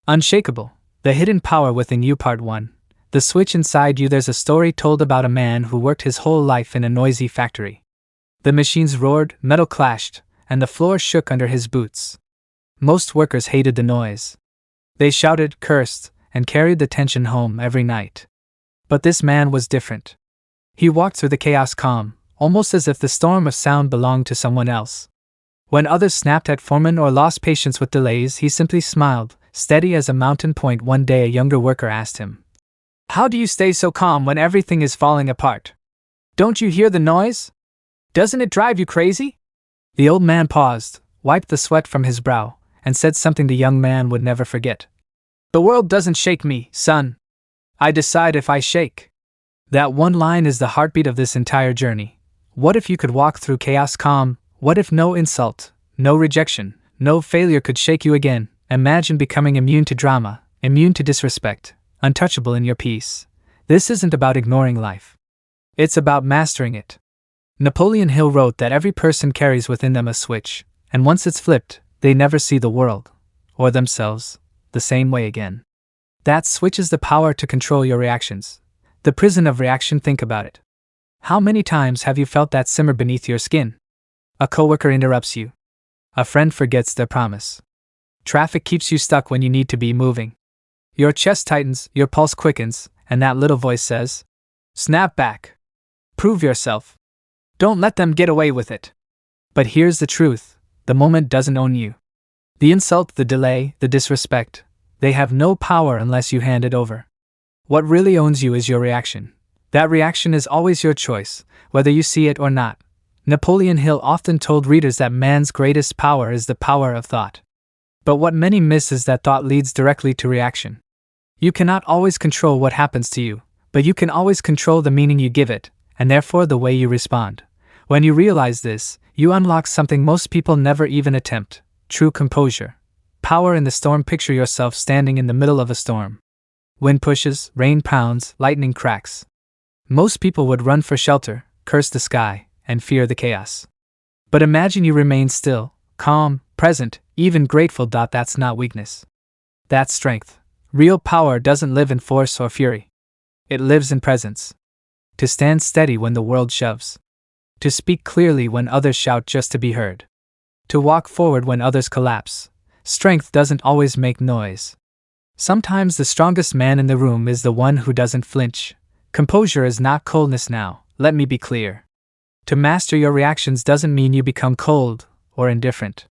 Unshakable, The Hidden Power Within You Part 1. The switch inside you. There's a story told about a man who worked his whole life in a noisy factory. The machines roared, metal clashed, and the floor shook under his boots. Most workers hated the noise. They shouted, cursed, and carried the tension home every night. But this man was different. He walked through the chaos calm, almost as if the storm of sound belonged to someone else. When others snapped at foremen or lost patience with delays, he simply smiled, steady as a mountain point. One day a younger worker asked him, "How do you stay so calm when everything is falling apart? Don't you hear the noise? Doesn't it drive you crazy?" The old man paused, wiped the sweat from his brow, and said something the young man would never forget. "The world doesn't shake me, son. I decide if I shake." That one line is the heartbeat of this entire journey. What if you could walk through chaos calm? What if no insult, no rejection, no failure could shake you again? Imagine becoming immune to drama, immune to disrespect, untouchable in your peace. This isn't about ignoring life. It's about mastering it. Napoleon Hill wrote that every person carries within them a switch, and once it's flipped, they never see the world, or themselves, the same way again. That switch is the power to control your reactions. The prison of reaction. Think about it. How many times have you felt that simmer beneath your skin? A coworker interrupts you. A friend forgets their promise. Traffic keeps you stuck when you need to be moving. Your chest tightens, your pulse quickens, and that little voice says, "Snap back. Prove yourself. Don't let them get away with it." But here's the truth. The moment doesn't own you. The insult, the delay, the disrespect, they have no power unless you hand it over. What really owns you is your reaction. That reaction is always your choice, whether you see it or not. Napoleon Hill often told readers that man's greatest power is the power of thought. But what many miss is that thought leads directly to reaction. You cannot always control what happens to you, but you can always control the meaning you give it, and therefore the way you respond. When you realize this, you unlock something most people never even attempt: true composure. Power in the storm. Picture yourself standing in the middle of a storm. Wind pushes, rain pounds, lightning cracks. Most people would run for shelter, curse the sky, and fear the chaos. But imagine you remain still, calm, present, even grateful. That's not weakness. That's strength. Real power doesn't live in force or fury. It lives in presence. To stand steady when the world shoves. To speak clearly when others shout just to be heard. To walk forward when others collapse. Strength doesn't always make noise. Sometimes the strongest man in the room is the one who doesn't flinch. Composure is not coldness. Now, let me be clear. To master your reactions doesn't mean you become cold or indifferent.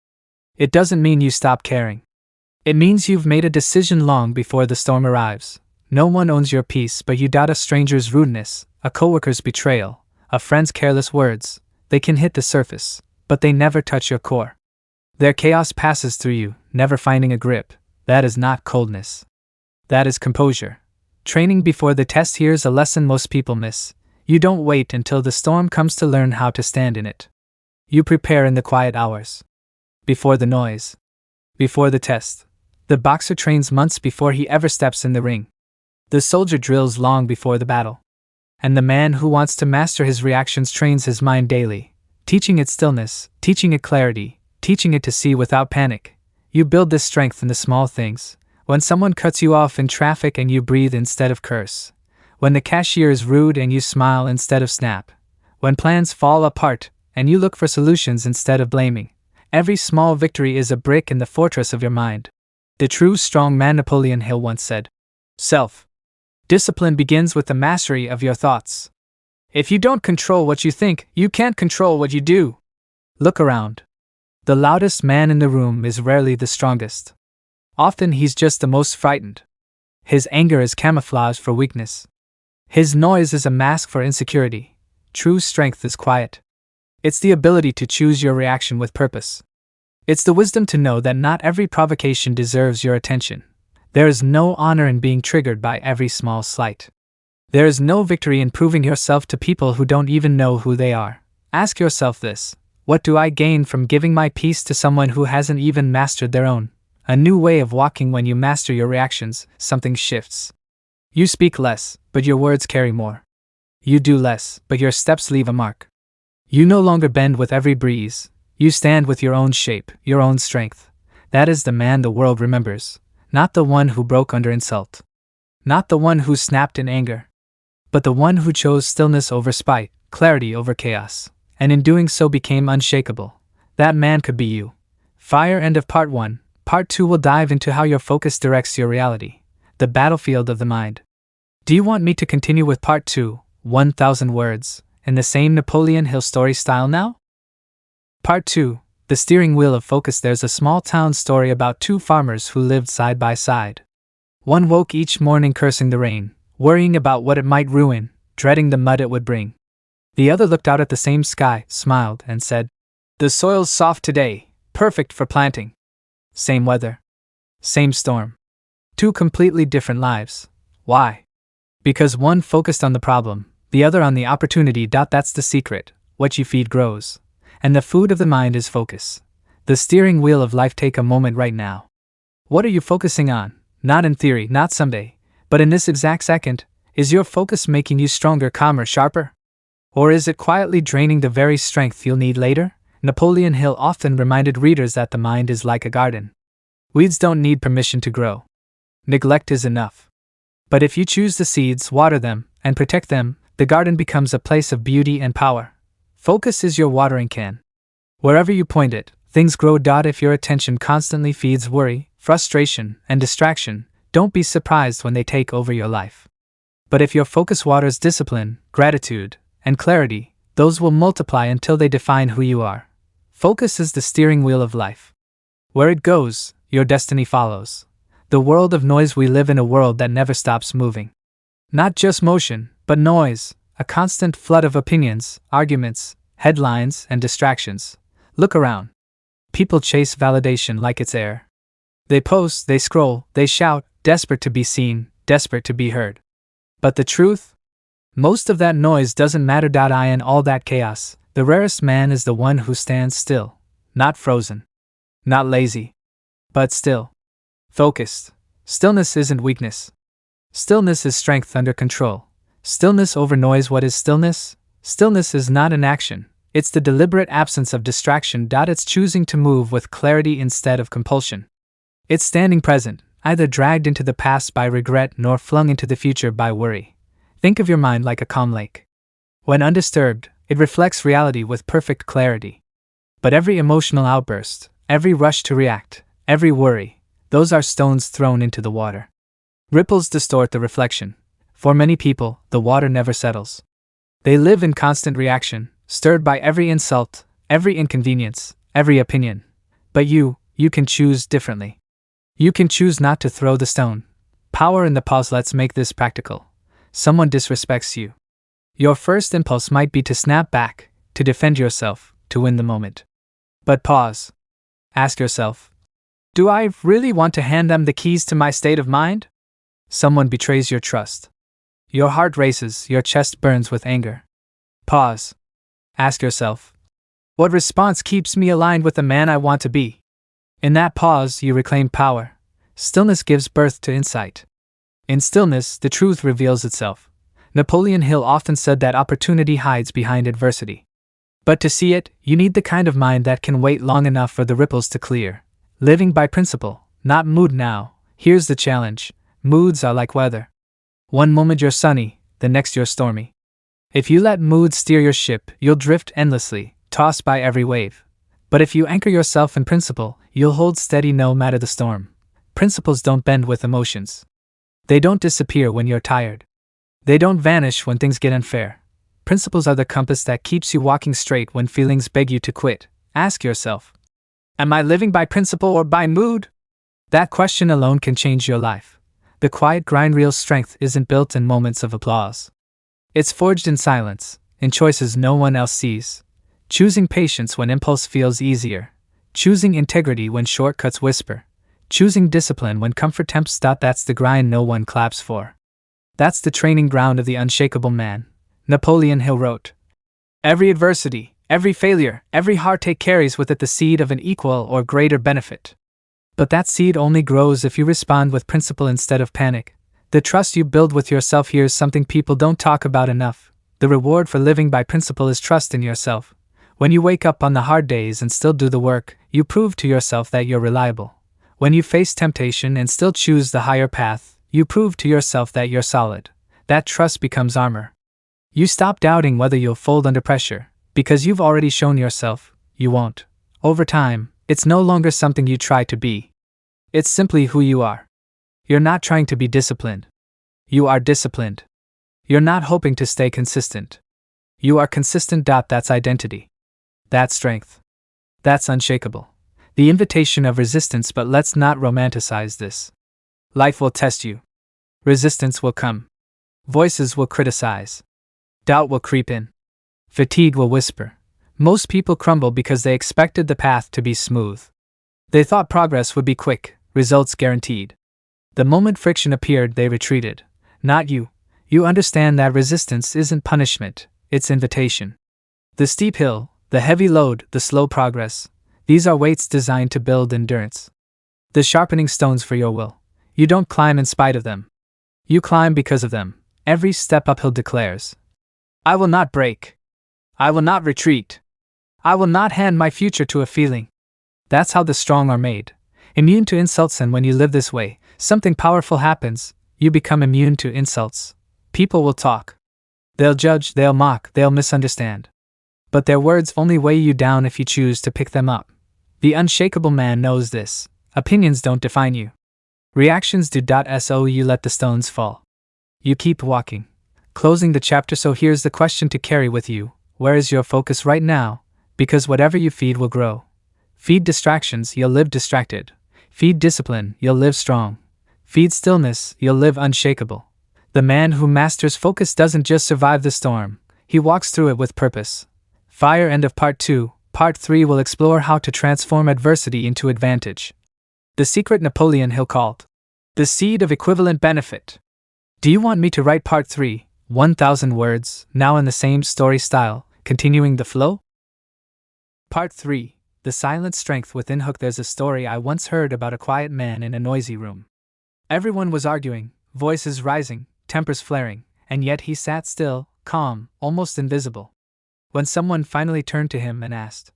It doesn't mean you stop caring. It means you've made a decision long before the storm arrives. No one owns your peace, but you doubt a stranger's rudeness, a coworker's betrayal, a friend's careless words. They can hit the surface, but they never touch your core. Their chaos passes through you, never finding a grip. That is not coldness. That is composure. Training before the test. Here's a lesson most people miss. You don't wait until the storm comes to learn how to stand in it. You prepare in the quiet hours. Before the noise. Before the test. The boxer trains months before he ever steps in the ring. The soldier drills long before the battle. And the man who wants to master his reactions trains his mind daily, teaching it stillness, teaching it clarity, teaching it to see without panic. You build this strength in the small things. When someone cuts you off in traffic and you breathe instead of curse. When the cashier is rude and you smile instead of snap. When plans fall apart and you look for solutions instead of blaming. Every small victory is a brick in the fortress of your mind. The true strong man. Napoleon Hill once said, "Self-discipline begins with the mastery of your thoughts. If you don't control what you think, you can't control what you do." Look around. The loudest man in the room is rarely the strongest. Often he's just the most frightened. His anger is camouflage for weakness. His noise is a mask for insecurity. True strength is quiet. It's the ability to choose your reaction with purpose. It's the wisdom to know that not every provocation deserves your attention. There is no honor in being triggered by every small slight. There is no victory in proving yourself to people who don't even know who they are. Ask yourself this: what do I gain from giving my peace to someone who hasn't even mastered their own? A new way of walking. When you master your reactions, something shifts. You speak less, but your words carry more. You do less, but your steps leave a mark. You no longer bend with every breeze. You stand with your own shape, your own strength. That is the man the world remembers. Not the one who broke under insult. Not the one who snapped in anger. But the one who chose stillness over spite, clarity over chaos, and in doing so became unshakable. That man could be you. Fire. End of part 1. Part 2 will dive into how your focus directs your reality, the battlefield of the mind. Do you want me to continue with part 2, 1,000 words, in the same Napoleon Hill story style now? Part 2, the steering wheel of focus. There's a small town story about two farmers who lived side by side. One woke each morning cursing the rain, worrying about what it might ruin, dreading the mud it would bring. The other looked out at the same sky, smiled, and said, "The soil's soft today, perfect for planting." Same weather. Same storm. Two completely different lives. Why? Because one focused on the problem, the other on the opportunity. That's the secret. What you feed grows. And the food of the mind is focus. The steering wheel of life. Take a moment right now. What are you focusing on? Not in theory, not someday, but in this exact second. Is your focus making you stronger, calmer, sharper? Or is it quietly draining the very strength you'll need later? Napoleon Hill often reminded readers that the mind is like a garden. Weeds don't need permission to grow. Neglect is enough. But if you choose the seeds, water them, and protect them, the garden becomes a place of beauty and power. Focus is your watering can. Wherever you point it, things grow. If your attention constantly feeds worry, frustration, and distraction, don't be surprised when they take over your life. But if your focus waters discipline, gratitude, and clarity, those will multiply until they define who you are. Focus is the steering wheel of life. Where it goes, your destiny follows. The world of noise. We live in a world that never stops moving. Not just motion, but noise, a constant flood of opinions, arguments, headlines, and distractions. Look around. People chase validation like it's air. They post, they scroll, they shout, desperate to be seen, desperate to be heard. But the truth? Most of that noise doesn't matter. In all that chaos, the rarest man is the one who stands still, not frozen, not lazy, but still. Focused. Stillness isn't weakness. Stillness is strength under control. Stillness over noise. What is stillness? Stillness is not an action. It's the deliberate absence of distraction. It's choosing to move with clarity instead of compulsion. It's standing present, either dragged into the past by regret nor flung into the future by worry. Think of your mind like a calm lake. When undisturbed, it reflects reality with perfect clarity. But every emotional outburst, every rush to react, every worry, those are stones thrown into the water. Ripples distort the reflection. For many people, the water never settles. They live in constant reaction, stirred by every insult, every inconvenience, every opinion. But you can choose differently. You can choose not to throw the stone. Power in the pause. Let's make this practical. Someone disrespects you. Your first impulse might be to snap back, to defend yourself, to win the moment. But pause. Ask yourself, do I really want to hand them the keys to my state of mind? Someone betrays your trust. Your heart races, your chest burns with anger. Pause. Ask yourself, what response keeps me aligned with the man I want to be? In that pause, you reclaim power. Stillness gives birth to insight. In stillness, the truth reveals itself. Napoleon Hill often said that opportunity hides behind adversity. But to see it, you need the kind of mind that can wait long enough for the ripples to clear. Living by principle, not mood. Now, here's the challenge. Moods are like weather. One moment you're sunny, the next you're stormy. If you let mood steer your ship, you'll drift endlessly, tossed by every wave. But if you anchor yourself in principle, you'll hold steady no matter the storm. Principles don't bend with emotions. They don't disappear when you're tired. They don't vanish when things get unfair. Principles are the compass that keeps you walking straight when feelings beg you to quit. Ask yourself, am I living by principle or by mood? That question alone can change your life. The quiet grind. Real strength isn't built in moments of applause. It's forged in silence, in choices no one else sees. Choosing patience when impulse feels easier. Choosing integrity when shortcuts whisper. Choosing discipline when comfort tempts. That's the grind no one claps for. That's the training ground of the unshakable man. Napoleon Hill wrote, every adversity, every failure, every heartache carries with it the seed of an equal or greater benefit. But that seed only grows if you respond with principle instead of panic. The trust you build with yourself. Here's something people don't talk about enough. The reward for living by principle is trust in yourself. When you wake up on the hard days and still do the work, you prove to yourself that you're reliable. When you face temptation and still choose the higher path, you prove to yourself that you're solid. That trust becomes armor. You stop doubting whether you'll fold under pressure, because you've already shown yourself you won't. Over time, it's no longer something you try to be. It's simply who you are. You're not trying to be disciplined. You are disciplined. You're not hoping to stay consistent. You are consistent. That's identity. That's strength. That's unshakable. The invitation of resistance, but let's not romanticize this. Life will test you. Resistance will come. Voices will criticize. Doubt will creep in. Fatigue will whisper. Most people crumble because they expected the path to be smooth. They thought progress would be quick, results guaranteed. The moment friction appeared, they retreated. Not you. You understand that resistance isn't punishment, it's invitation. The steep hill, the heavy load, the slow progress, these are weights designed to build endurance. The sharpening stones for your will. You don't climb in spite of them. You climb because of them. Every step uphill declares, I will not break. I will not retreat. I will not hand my future to a feeling. That's how the strong are made. Immune to insults, and when you live this way, something powerful happens. You become immune to insults. People will talk. They'll judge, they'll mock, they'll misunderstand. But their words only weigh you down if you choose to pick them up. The unshakable man knows this. Opinions don't define you. Reactions do. So you let the stones fall. You keep walking. Closing the chapter. So here's the question to carry with you. Where is your focus right now? Because whatever you feed will grow. Feed distractions, you'll live distracted. Feed discipline, you'll live strong. Feed stillness, you'll live unshakable. The man who masters focus doesn't just survive the storm, he walks through it with purpose. Fire. End of Part 2. Part 3 will explore how to transform adversity into advantage. The secret Napoleon Hill called the seed of equivalent benefit. Do you want me to write Part 3, 1,000 words, now in the same story style, continuing the flow? Part 3. The silent strength within. Hook. There's a story I once heard about a quiet man in a noisy room. Everyone was arguing, voices rising, tempers flaring, and yet he sat still, calm, almost invisible. When someone finally turned to him and asked,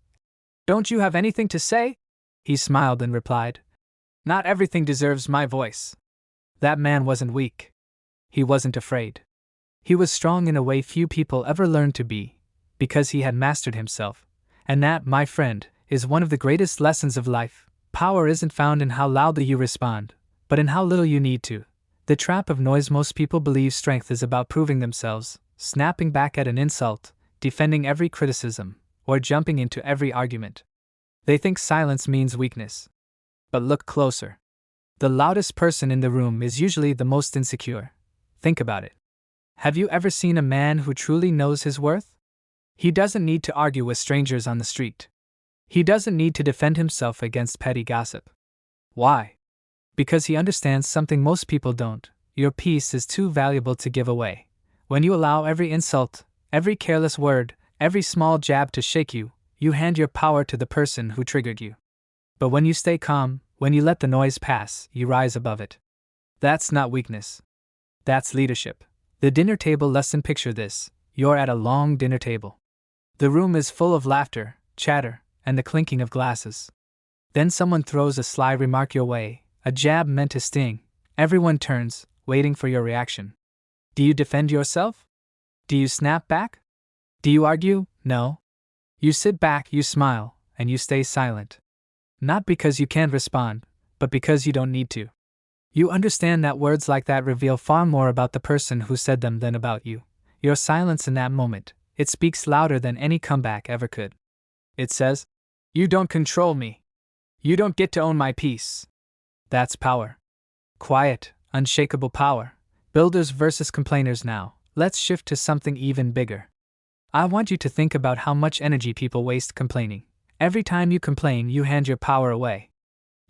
"Don't you have anything to say?" he smiled and replied, "Not everything deserves my voice." That man wasn't weak. He wasn't afraid. He was strong in a way few people ever learned to be, because he had mastered himself. And that, my friend, is one of the greatest lessons of life. Power isn't found in how loudly you respond, but in how little you need to. The trap of noise. Most people believe strength is about proving themselves, snapping back at an insult, defending every criticism, or jumping into every argument. They think silence means weakness. But look closer. The loudest person in the room is usually the most insecure. Think about it. Have you ever seen a man who truly knows his worth? He doesn't need to argue with strangers on the street. He doesn't need to defend himself against petty gossip. Why? Because he understands something most people don't. Your peace is too valuable to give away. When you allow every insult, every careless word, every small jab to shake you, you hand your power to the person who triggered you. But when you stay calm, when you let the noise pass, you rise above it. That's not weakness. That's leadership. The dinner table lesson. Picture this. You're at a long dinner table. The room is full of laughter, chatter, and the clinking of glasses. Then someone throws a sly remark your way, a jab meant to sting. Everyone turns, waiting for your reaction. Do you defend yourself? Do you snap back? Do you argue? No. You sit back, you smile, and you stay silent. Not because you can't respond, but because you don't need to. You understand that words like that reveal far more about the person who said them than about you. Your silence in that moment, it speaks louder than any comeback ever could. It says, "You don't control me. You don't get to own my peace." That's power. Quiet, unshakable power. Builders versus complainers. Now, let's shift to something even bigger. I want you to think about how much energy people waste complaining. Every time you complain, you hand your power away.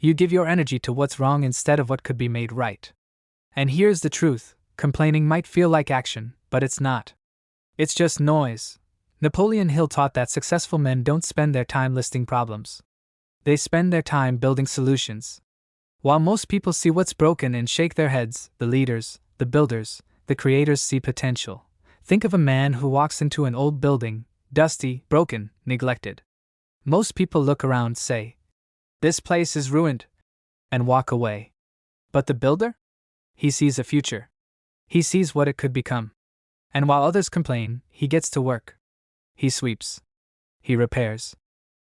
You give your energy to what's wrong instead of what could be made right. And here's the truth. Complaining might feel like action, but it's not. It's just noise. Napoleon Hill taught that successful men don't spend their time listing problems. They spend their time building solutions. While most people see what's broken and shake their heads, the leaders, the builders, the creators see potential. Think of a man who walks into an old building, dusty, broken, neglected. Most people look around and say, "This place is ruined." and walk away. But the builder? He sees a future. He sees what it could become. And while others complain, he gets to work. He sweeps. He repairs.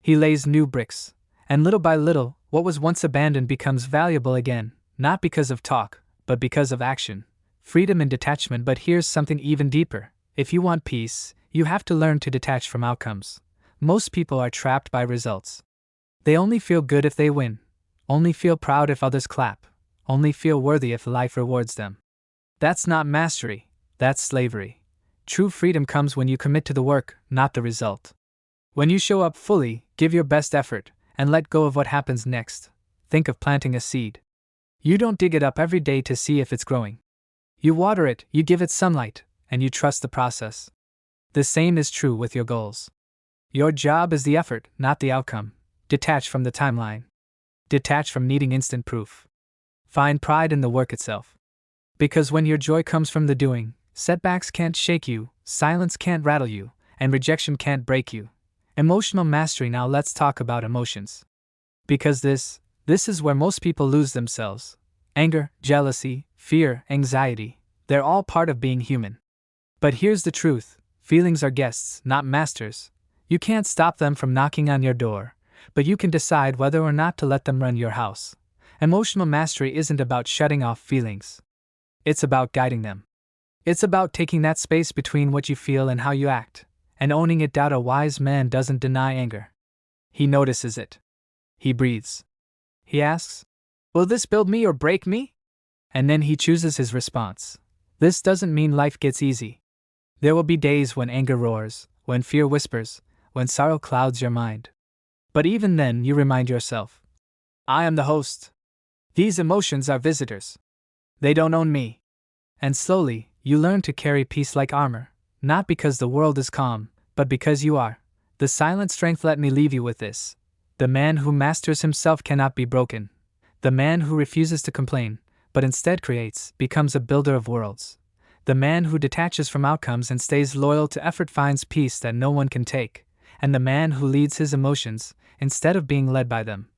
He lays new bricks. And little by little, what was once abandoned becomes valuable again, not because of talk, but because of action. Freedom and detachment. But here's something even deeper. If you want peace, you have to learn to detach from outcomes. Most people are trapped by results. They only feel good if they win, only feel proud if others clap, only feel worthy if life rewards them. That's not mastery, that's slavery. True freedom comes when you commit to the work, not the result. When you show up fully, give your best effort, and let go of what happens next. Think of planting a seed. You don't dig it up every day to see if it's growing. You water it, you give it sunlight, and you trust the process. The same is true with your goals. Your job is the effort, not the outcome. Detach from the timeline. Detach from needing instant proof. Find pride in the work itself. Because when your joy comes from the doing, setbacks can't shake you, silence can't rattle you, and rejection can't break you. Emotional mastery. Now let's talk about emotions. Because this is where most people lose themselves. Anger, jealousy, fear, anxiety, they're all part of being human. But here's the truth, feelings are guests, not masters. You can't stop them from knocking on your door, but you can decide whether or not to let them run your house. Emotional mastery isn't about shutting off feelings. It's about guiding them. It's about taking that space between what you feel and how you act, and owning it. A wise man doesn't deny anger. He notices it. He breathes. He asks, "Will this build me or break me?" And then he chooses his response. This doesn't mean life gets easy. There will be days when anger roars, when fear whispers, when sorrow clouds your mind. But even then, you remind yourself, I am the host. These emotions are visitors. They don't own me. And slowly, you learn to carry peace like armor, not because the world is calm, but because you are. The silent strength. Let me leave you with this. The man who masters himself cannot be broken. The man who refuses to complain, but instead creates, becomes a builder of worlds. The man who detaches from outcomes and stays loyal to effort finds peace that no one can take. And the man who leads his emotions, instead of being led by them,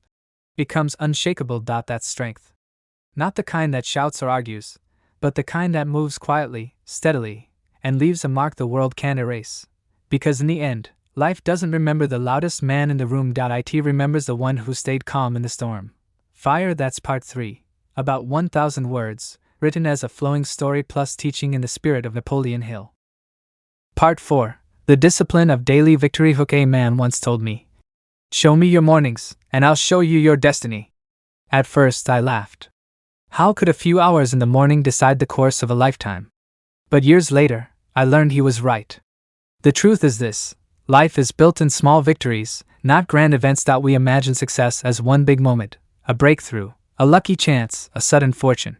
becomes unshakable. That's strength. Not the kind that shouts or argues, but the kind that moves quietly, steadily, and leaves a mark the world can't erase. Because in the end, life doesn't remember the loudest man in the room. It remembers the one who stayed calm in the storm. Fire. That's part 3. About 1,000 words, written as a flowing story plus teaching in the spirit of Napoleon Hill. Part 4. The discipline of daily victory. A man once told me, "Show me your mornings, and I'll show you your destiny." At first I laughed. How could a few hours in the morning decide the course of a lifetime? But years later, I learned he was right. The truth is this: life is built in small victories, not grand events. We imagine success as one big moment, a breakthrough, a lucky chance, a sudden fortune.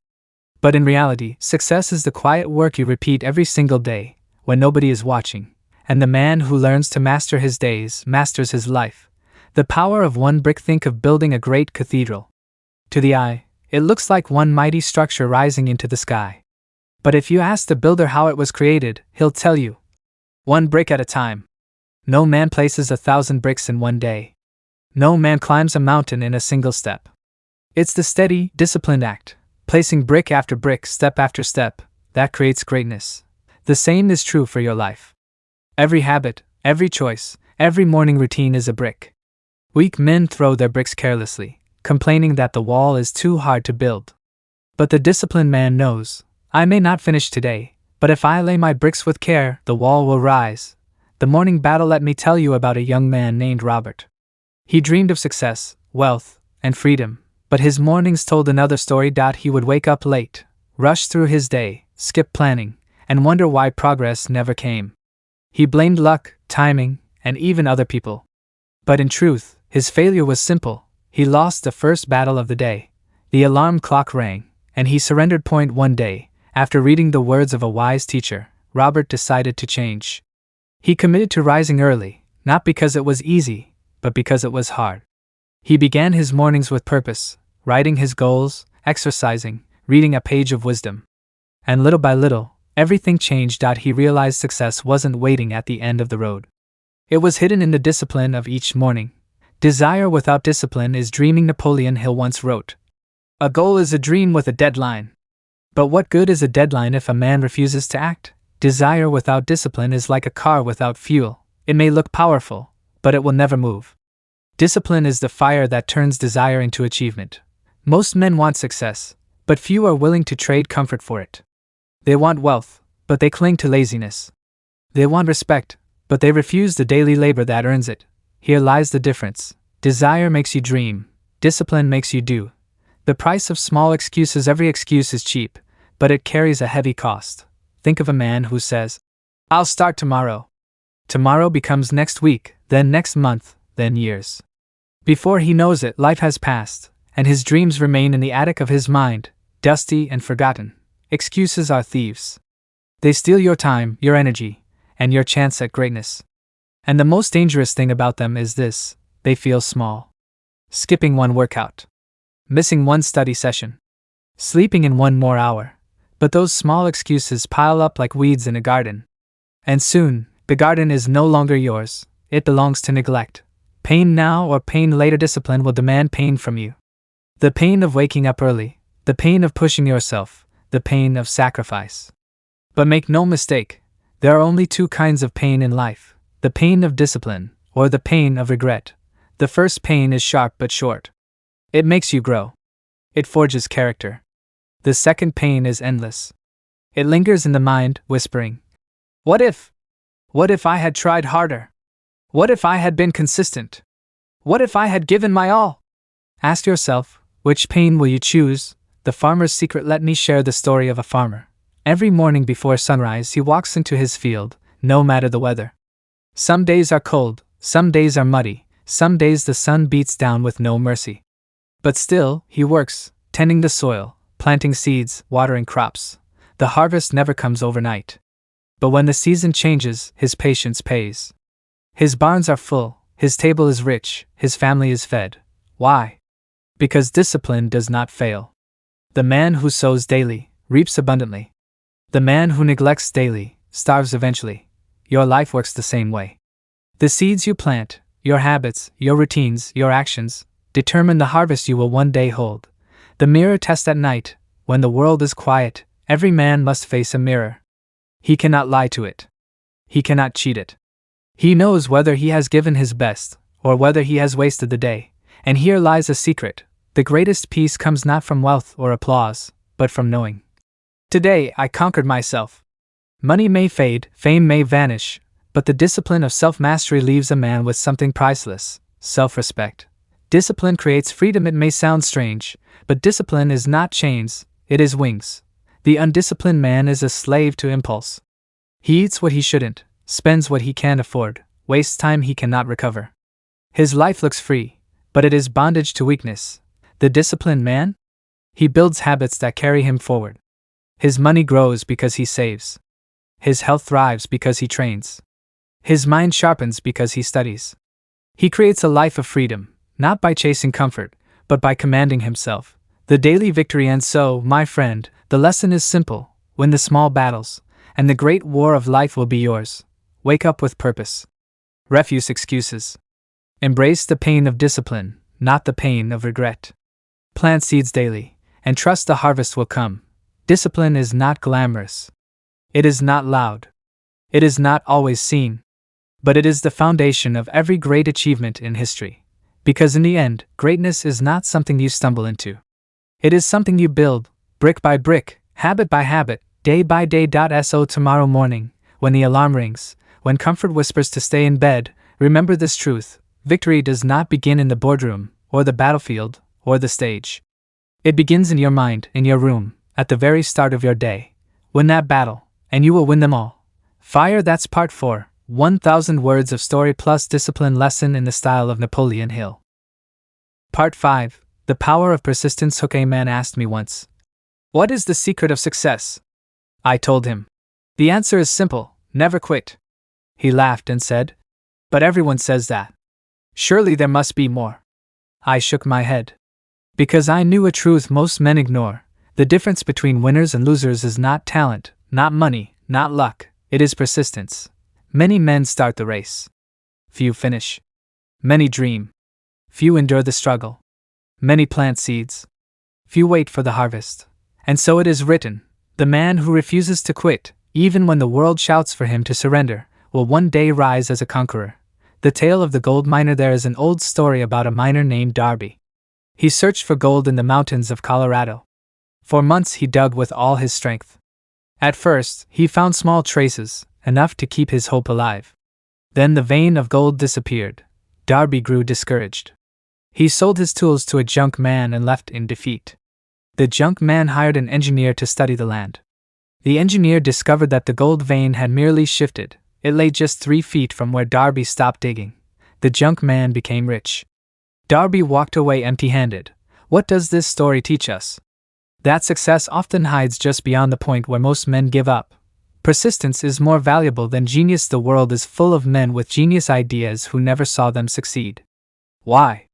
But in reality, success is the quiet work you repeat every single day, when nobody is watching. And the man who learns to master his days masters his life. The power of one brick. Think of building a great cathedral. To the eye, it looks like one mighty structure rising into the sky. But if you ask the builder how it was created, he'll tell you, one brick at a time. No man places 1,000 bricks in one day. No man climbs a mountain in a single step. It's the steady, disciplined act, placing brick after brick, step after step, that creates greatness. The same is true for your life. Every habit, every choice, every morning routine is a brick. Weak men throw their bricks carelessly, complaining that the wall is too hard to build. But the disciplined man knows, I may not finish today, but if I lay my bricks with care, the wall will rise. The morning battle. Let me tell you about a young man named Robert. He dreamed of success, wealth, and freedom, but his mornings told another story. He would wake up late, rush through his day, skip planning, and wonder why progress never came. He blamed luck, timing, and even other people. But in truth, his failure was simple. He lost the first battle of the day. The alarm clock rang, and he surrendered. One day, after reading the words of a wise teacher, Robert decided to change. He committed to rising early, not because it was easy, but because it was hard. He began his mornings with purpose, writing his goals, exercising, reading a page of wisdom. And little by little, everything changed. He realized success wasn't waiting at the end of the road. It was hidden in the discipline of each morning. Desire without discipline is dreaming. Napoleon Hill once wrote, A goal is a dream with a deadline. But what good is a deadline if a man refuses to act? Desire without discipline is like a car without fuel. It may look powerful, but it will never move. Discipline is the fire that turns desire into achievement. Most men want success, but few are willing to trade comfort for it. They want wealth, but they cling to laziness. They want respect, but they refuse the daily labor that earns it. Here lies the difference. Desire makes you dream. Discipline makes you do. The price of small excuses. Every excuse is cheap, but it carries a heavy cost. Think of a man who says, "I'll start tomorrow." Tomorrow becomes next week, then next month, then years. Before he knows it, life has passed, and his dreams remain in the attic of his mind, dusty and forgotten. Excuses are thieves. They steal your time, your energy, and your chance at greatness. And the most dangerous thing about them is this: they feel small. Skipping one workout. Missing one study session. Sleeping in one more hour. But those small excuses pile up like weeds in a garden. And soon, the garden is no longer yours. It belongs to neglect. Pain now or pain later. Discipline will demand pain from you. The pain of waking up early. The pain of pushing yourself. The pain of sacrifice. But make no mistake, there are only two kinds of pain in life: the pain of discipline, or the pain of regret. The first pain is sharp but short. It makes you grow. It forges character. The second pain is endless. It lingers in the mind, whispering, "What if? What if I had tried harder? What if I had been consistent? What if I had given my all?" Ask yourself, which pain will you choose? The farmer's secret. Let me share the story of a farmer. Every morning before sunrise he walks into his field, no matter the weather. Some days are cold, some days are muddy, some days the sun beats down with no mercy. But still, he works, tending the soil, planting seeds, watering crops. The harvest never comes overnight. But when the season changes, his patience pays. His barns are full, his table is rich, his family is fed. Why? Because discipline does not fail. The man who sows daily reaps abundantly. The man who neglects daily starves eventually. Your life works the same way. The seeds you plant, your habits, your routines, your actions, determine the harvest you will one day hold. The mirror test at night. When the world is quiet, every man must face a mirror. He cannot lie to it. He cannot cheat it. He knows whether he has given his best, or whether he has wasted the day. And here lies a secret. The greatest peace comes not from wealth or applause, but from knowing. Today I conquered myself. Money may fade, fame may vanish, but the discipline of self-mastery leaves a man with something priceless: self-respect. Discipline creates freedom. It may sound strange, but discipline is not chains, it is wings. The undisciplined man is a slave to impulse. He eats what he shouldn't, spends what he can't afford, wastes time he cannot recover. His life looks free, but it is bondage to weakness. The disciplined man? He builds habits that carry him forward. His money grows because he saves. His health thrives because he trains. His mind sharpens because he studies. He creates a life of freedom, not by chasing comfort, but by commanding himself. The daily victory. And so, my friend, the lesson is simple: win the small battles, and the great war of life will be yours. Wake up with purpose. Refuse excuses. Embrace the pain of discipline, not the pain of regret. Plant seeds daily, and trust the harvest will come. Discipline is not glamorous. It is not loud. It is not always seen. But it is the foundation of every great achievement in history. Because in the end, greatness is not something you stumble into. It is something you build, brick by brick, habit by habit, day by day. So tomorrow morning, when the alarm rings, when comfort whispers to stay in bed, remember this truth: victory does not begin in the boardroom, or the battlefield, or the stage. It begins in your mind, in your room, at the very start of your day. Win that battle, and you will win them all. Fire. That's part 4. 1,000 words of story plus discipline lesson in the style of Napoleon Hill. Part 5. The power of persistence. A man asked me once, "What is the secret of success?" I told him, "The answer is simple: never quit." He laughed and said, "But everyone says that. Surely there must be more." I shook my head. Because I knew a truth most men ignore. The difference between winners and losers is not talent, not money, not luck. It is persistence. Many men start the race. Few finish. Many dream. Few endure the struggle. Many plant seeds. few wait for the harvest. And so it is written, the man who refuses to quit, even when the world shouts for him to surrender, will one day rise as a conqueror. The tale of the gold miner. There is an old story about a miner named Darby. He searched for gold in the mountains of Colorado. For months he dug with all his strength. At first, he found small traces, enough to keep his hope alive. Then the vein of gold disappeared. Darby grew discouraged. He sold his tools to a junk man and left in defeat. The junk man hired an engineer to study the land. The engineer discovered that the gold vein had merely shifted. It lay just 3 feet from where Darby stopped digging. The junk man became rich. Darby walked away empty-handed. What does this story teach us? That success often hides just beyond the point where most men give up. Persistence is more valuable than genius. The world is full of men with genius ideas who never saw them succeed. Why?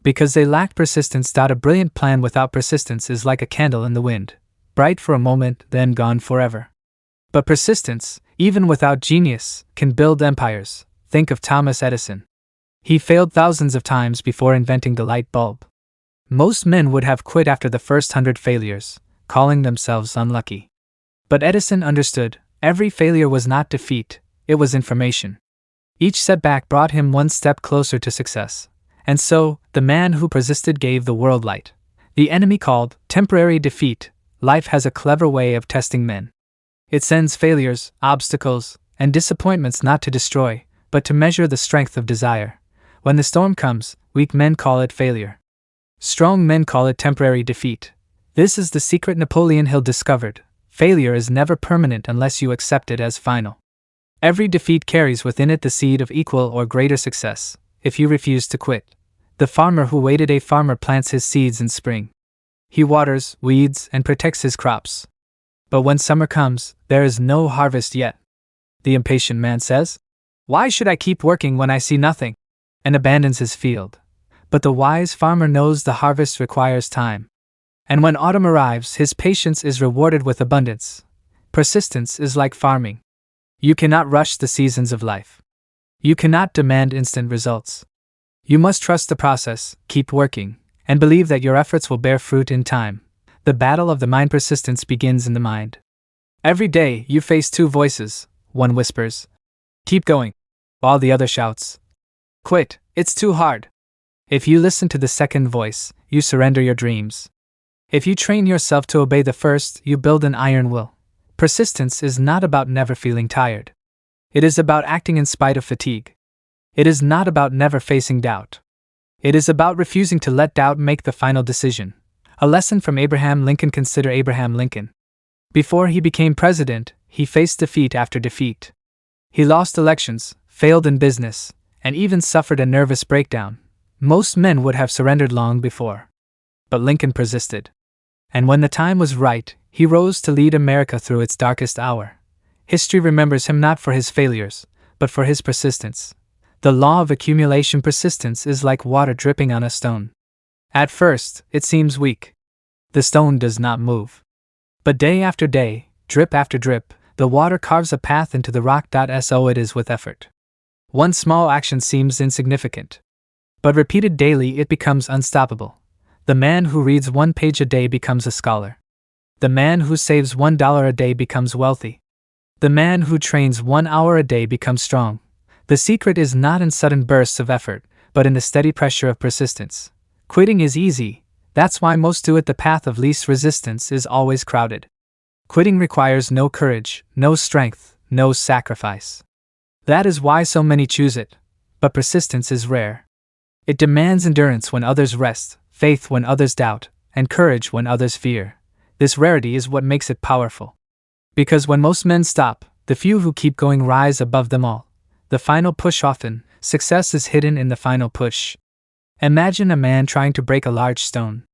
Because they lacked persistence. A brilliant plan without persistence is like a candle in the wind, bright for a moment, then gone forever. But persistence, even without genius, can build empires. Think of Thomas Edison. He failed thousands of times before inventing the light bulb. Most men would have quit after the first 100 failures, calling themselves unlucky. But Edison understood, every failure was not defeat, it was information. Each setback brought him one step closer to success. And so, the man who persisted gave the world light. The enemy called temporary defeat. Life has a clever way of testing men. It sends failures, obstacles, and disappointments not to destroy, but to measure the strength of desire. When the storm comes, weak men call it failure. Strong men call it temporary defeat. This is the secret Napoleon Hill discovered. Failure is never permanent unless you accept it as final. Every defeat carries within it the seed of equal or greater success, if you refuse to quit. The farmer who waited. A farmer plants his seeds in spring. He waters, weeds, and protects his crops. But when summer comes, there is no harvest yet. The impatient man says, "Why should I keep working when I see nothing?" and abandons his field. But the wise farmer knows the harvest requires time. And when autumn arrives, his patience is rewarded with abundance. Persistence is like farming. You cannot rush the seasons of life. You cannot demand instant results. You must trust the process, keep working, and believe that your efforts will bear fruit in time. The battle of the mind. Persistence begins in the mind. Every day you face 2 voices. One whispers, "Keep going," while the other shouts, "Quit, it's too hard." If you listen to the second voice, you surrender your dreams. If you train yourself to obey the first, you build an iron will. Persistence is not about never feeling tired. It is about acting in spite of fatigue. It is not about never facing doubt. It is about refusing to let doubt make the final decision. A lesson from Abraham Lincoln. Consider Abraham Lincoln. Before he became president, he faced defeat after defeat. He lost elections, failed in business, and even suffered a nervous breakdown. Most men would have surrendered long before. But Lincoln persisted. And when the time was right, he rose to lead America through its darkest hour. History remembers him not for his failures, but for his persistence. The law of accumulation. Persistence is like water dripping on a stone. At first, it seems weak. The stone does not move. But day after day, drip after drip, the water carves a path into the rock. So it is with effort. One small action seems insignificant, but repeated daily it becomes unstoppable. The man who reads 1 page a day becomes a scholar. The man who saves $1 a day becomes wealthy. The man who trains 1 hour a day becomes strong. The secret is not in sudden bursts of effort, but in the steady pressure of persistence. Quitting is easy, that's why most do it. The path of least resistance is always crowded. Quitting requires no courage, no strength, no sacrifice. That is why so many choose it. But persistence is rare. It demands endurance when others rest, faith when others doubt, and courage when others fear. This rarity is what makes it powerful. Because when most men stop, the few who keep going rise above them all. The final push. Often, success is hidden in the final push. Imagine a man trying to break a large stone.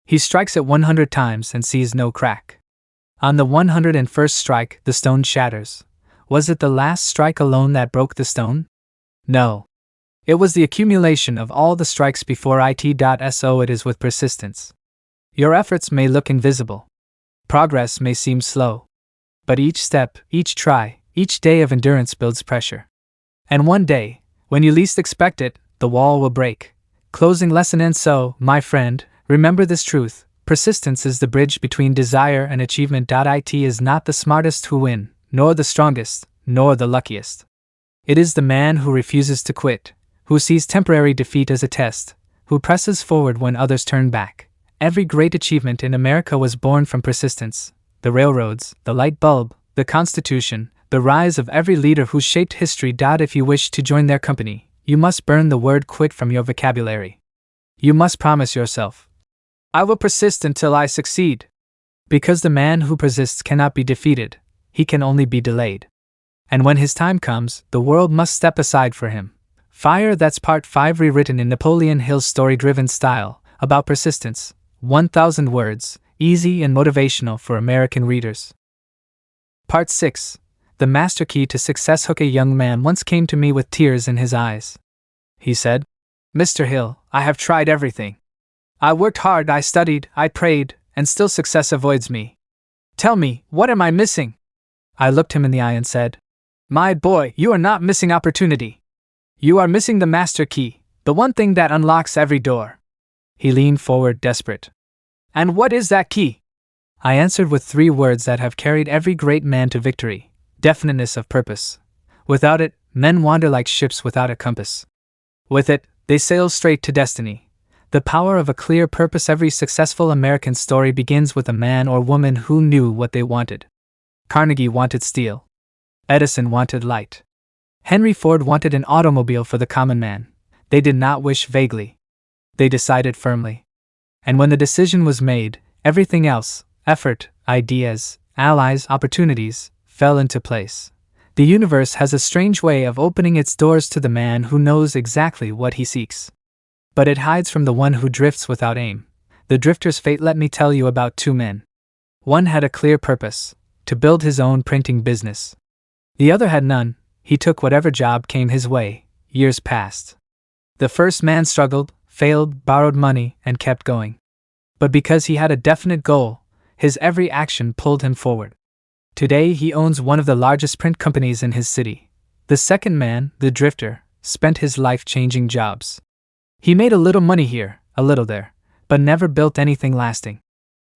He strikes it 100 times and sees no crack. On the 101st strike, the stone shatters. Was it the last strike alone that broke the stone? No. It was the accumulation of all the strikes before it. So it is with persistence. Your efforts may look invisible. Progress may seem slow. But each step, each try, each day of endurance builds pressure. And one day, when you least expect it, the wall will break. Closing lesson. And so, my friend, remember this truth: Persistence is the bridge between desire and achievement. It is not the smartest who win, nor the strongest, nor the luckiest. It is the man who refuses to quit, who sees temporary defeat as a test, who presses forward when others turn back. Every great achievement in America was born from persistence. The railroads, the light bulb, the Constitution, the rise of every leader who shaped history. If you wish to join their company, you must burn the word quit from your vocabulary. You must promise yourself, I will persist until I succeed. Because the man who persists cannot be defeated, he can only be delayed. And when his time comes, the world must step aside for him. Fire. That's part 5, rewritten in Napoleon Hill's story-driven style, about persistence, 1,000 words, easy and motivational for American readers. Part 6. The Master Key to Success. A young man once came to me with tears in his eyes. He said, Mr. Hill, I have tried everything. I worked hard, I studied, I prayed, and still success avoids me. Tell me, what am I missing? I looked him in the eye and said, My boy, you are not missing opportunity. You are missing the master key, the one thing that unlocks every door. He leaned forward, desperate. And what is that key? I answered with 3 words that have carried every great man to victory: definiteness of purpose. Without it, men wander like ships without a compass. With it, they sail straight to destiny. The power of a clear purpose. Every successful American story begins with a man or woman who knew what they wanted. Carnegie wanted steel. Edison wanted light. Henry Ford wanted an automobile for the common man. They did not wish vaguely. They decided firmly. And when the decision was made, everything else, effort, ideas, allies, opportunities, fell into place. The universe has a strange way of opening its doors to the man who knows exactly what he seeks. But it hides from the one who drifts without aim. The drifter's fate. Let me tell you about 2 men. One had a clear purpose, to build his own printing business. The other had none. He took whatever job came his way. Years passed. The first man struggled, failed, borrowed money, and kept going. But because he had a definite goal, his every action pulled him forward. Today he owns one of the largest print companies in his city. The second man, the drifter, spent his life changing jobs. He made a little money here, a little there, but never built anything lasting.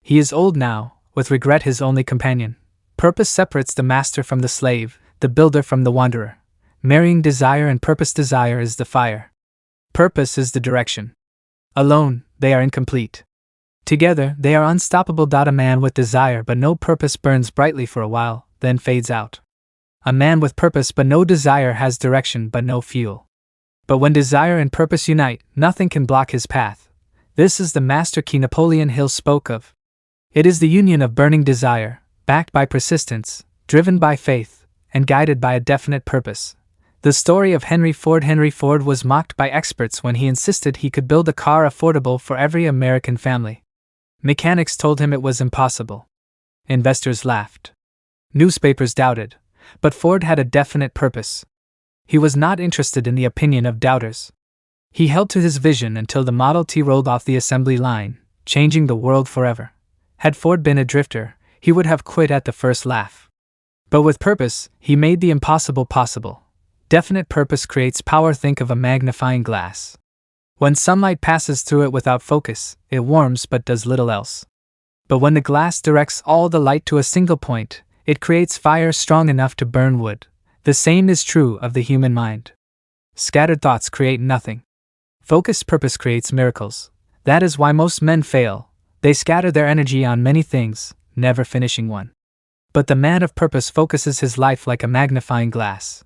He is old now, with regret his only companion. Purpose separates the master from the slave, the builder from the wanderer. Marrying desire and purpose. Desire is the fire. Purpose is the direction. Alone, they are incomplete. Together, they are unstoppable. A man with desire but no purpose burns brightly for a while, then fades out. A man with purpose but no desire has direction but no fuel. But when desire and purpose unite, nothing can block his path. This is the master key Napoleon Hill spoke of. It is the union of burning desire, backed by persistence, driven by faith, and guided by a definite purpose. The story of Henry Ford. Henry Ford was mocked by experts when he insisted he could build a car affordable for every American family. Mechanics told him it was impossible. Investors laughed. Newspapers doubted. But Ford had a definite purpose. He was not interested in the opinion of doubters. He held to his vision until the Model T rolled off the assembly line, changing the world forever. Had Ford been a drifter, he would have quit at the first laugh. But with purpose, he made the impossible possible. Definite purpose creates power. Think of a magnifying glass. When sunlight passes through it without focus, it warms but does little else. But when the glass directs all the light to a single point, it creates fire strong enough to burn wood. The same is true of the human mind. Scattered thoughts create nothing. Focused purpose creates miracles. That is why most men fail. They scatter their energy on many things, never finishing one. But the man of purpose focuses his life like a magnifying glass.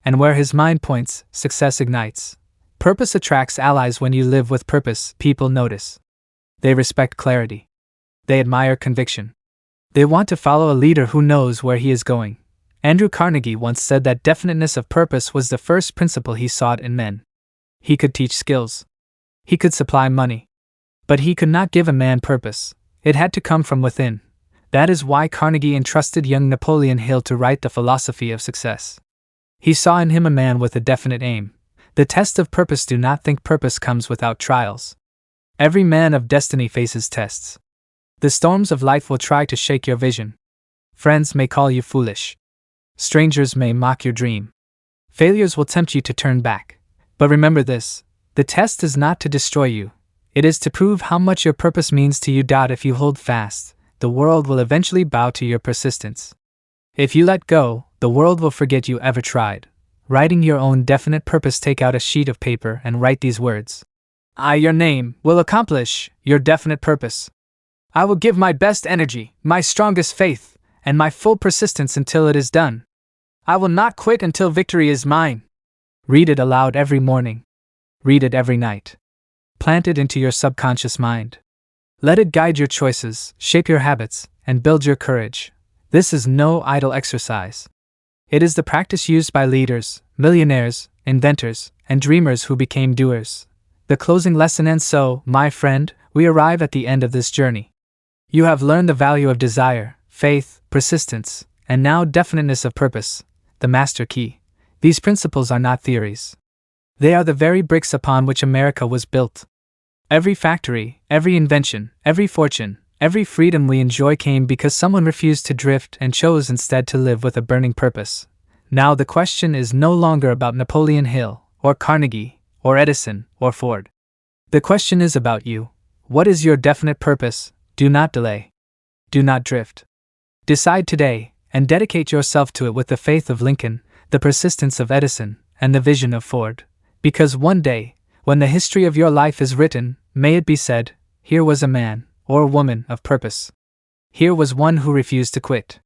And where his mind points, success ignites. Purpose attracts allies. When you live with purpose, people notice. They respect clarity. They admire conviction. They want to follow a leader who knows where he is going. Andrew Carnegie once said that definiteness of purpose was the first principle he sought in men. He could teach skills. He could supply money. But he could not give a man purpose. It had to come from within. That is why Carnegie entrusted young Napoleon Hill to write the philosophy of success. He saw in him a man with a definite aim. The test of purpose. Do not think purpose comes without trials. Every man of destiny faces tests. The storms of life will try to shake your vision. Friends may call you foolish. Strangers may mock your dream. Failures will tempt you to turn back. But remember this, the test is not to destroy you. It is to prove how much your purpose means to you. If you hold fast, the world will eventually bow to your persistence. If you let go, the world will forget you ever tried. Writing your own definite purpose. Take out a sheet of paper and write these words. I, your name, will accomplish your definite purpose. I will give my best energy, my strongest faith, and my full persistence until it is done. I will not quit until victory is mine. Read it aloud every morning. Read it every night. Plant it into your subconscious mind. Let it guide your choices, shape your habits, and build your courage. This is no idle exercise. It is the practice used by leaders, millionaires, inventors, and dreamers who became doers. The closing lesson. And so, my friend, we arrive at the end of this journey. You have learned the value of desire, faith, persistence, and now definiteness of purpose, the master key. These principles are not theories. They are the very bricks upon which America was built. Every factory, every invention, every fortune, every freedom we enjoy came because someone refused to drift and chose instead to live with a burning purpose. Now the question is no longer about Napoleon Hill, or Carnegie, or Edison, or Ford. The question is about you. What is your definite purpose? Do not delay. Do not drift. Decide today, and dedicate yourself to it with the faith of Lincoln, the persistence of Edison, and the vision of Ford. Because one day, when the history of your life is written, may it be said, here was a man, or a woman, of purpose. Here was one who refused to quit.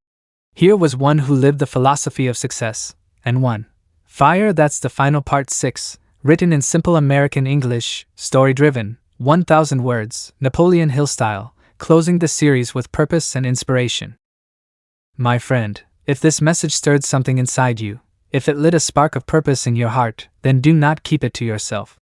Here was one who lived the philosophy of success, and won. Fire. That's the final part 6, written in simple American English, story-driven, 1,000 words, Napoleon Hill style, closing the series with purpose and inspiration. My friend, if this message stirred something inside you, if it lit a spark of purpose in your heart, then do not keep it to yourself.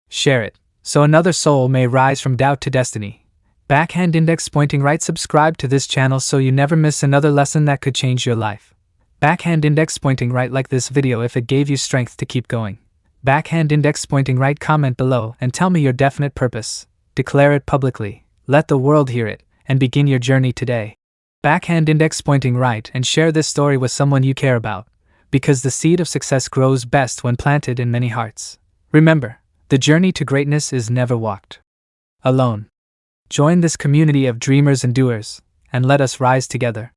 Share it, so another soul may rise from doubt to destiny. Backhand index pointing right. Subscribe to this channel so you never miss another lesson that could change your life. Backhand index pointing right. Like this video if it gave you strength to keep going. Backhand index pointing right. Comment below and tell me your definite purpose. Declare it publicly, let the world hear it, and begin your journey today. Backhand index pointing right and share this story with someone you care about, because the seed of success grows best when planted in many hearts. Remember, the journey to greatness is never walked alone. Join this community of dreamers and doers, and let us rise together.